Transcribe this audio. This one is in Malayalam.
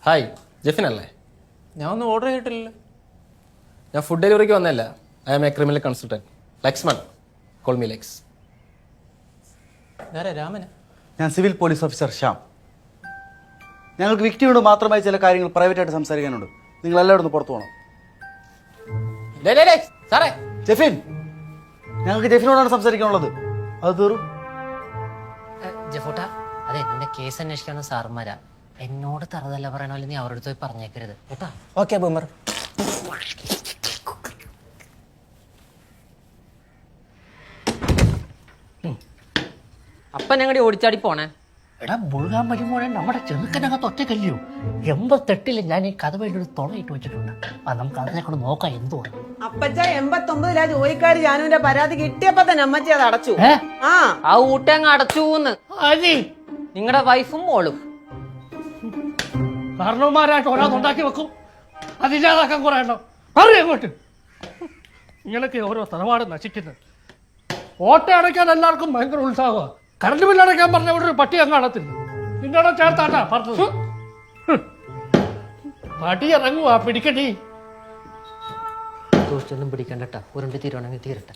ഹായ്, ജെഫിൻ അല്ലേ? ഞാൻ ഒന്നും ഓർഡർ ചെയ്തിട്ടില്ലല്ലോ. ഞാൻ ഫുഡ് ഡെലിവറിക്ക് വന്നല്ല. I am a criminal consultant. Lakshman, call me Lex. Raman. ഞാൻ സിവിൽ പോലീസ് ഓഫീസർ ശ്യാം. ഞങ്ങൾക്ക് വിക്ടിയോട് മാത്രമായി ചില കാര്യങ്ങൾ പ്രൈവറ്റായിട്ട് സംസാരിക്കാനുണ്ട്. നിങ്ങൾ എല്ലാവരും ഒന്ന് പുറത്തു പോകണം. സാറേ, ജെഫിൻ, ഞങ്ങൾക്ക് ജെഫിനോടാണ് സംസാരിക്കാനുള്ളത്. അത് തീറും. ജഫോട്ട, അതെ നിന്റെ കേസ് അന്വേഷിക്കാവുന്ന സാറുമാരാ. എന്നോട് തറതല്ല പറയണല്ലോ, നീ അവരുടെ പോയി പറഞ്ഞേക്കരുത് കേട്ടാ. Okay boomer. അപ്പൊ ഞങ്ങളുടെ ഓടിച്ചാടി പോണേ. എടാ മുഴുകാൻ വരുമ്പോഴേ നമ്മുടെ ചെറുക്കനകത്ത് ഒറ്റക്കല്ലയോ. 88 ഞാൻ ഈ കഥ വേണ്ടി ഒരു തുണയിട്ട് വെച്ചിട്ടുണ്ട്. നമുക്ക് അതിനെ കൊണ്ട് നോക്കാം എന്തുകൊണ്ട്. അപ്പച്ച 89 ജോലിക്കാർ ജാനുവിന്റെ പരാതി കിട്ടിയപ്പോ തന്നെ അമ്മച്ചി അത് അടച്ചു. ആ ഊട്ടങ്ങ് അടച്ചൂന്ന് നിങ്ങളുടെ വൈഫും മോളും കാരണവന്മാരായിട്ട് ഓരോന്നുണ്ടാക്കി വെക്കും. അതില്ലാതാക്കാൻ കുറെ എണ്ണം അറിയാം അങ്ങോട്ട്. ഇങ്ങനൊക്കെ ഓരോ തറവാട് നശിക്കുന്നത്. ഓട്ട അടയ്ക്കാൻ എല്ലാവർക്കും ഭയങ്കര ഉത്സാഹമാണ്. കറണ്ട് ബില്ല് അടയ്ക്കാൻ പറഞ്ഞ ഇവിടെ ഒരു പട്ടി അങ്ങ് കാണത്തില്ല. നിന്നോടെ ചേർത്താട്ടാ പറഞ്ഞത്. പട്ടി ഇറങ്ങുവാ, പിടിക്കട്ടി. ദോഷത്തൊന്നും പിടിക്കണ്ടട്ടാ, ഉരുണ്ട് തീരുവാണെങ്കിൽ തീരട്ടെ.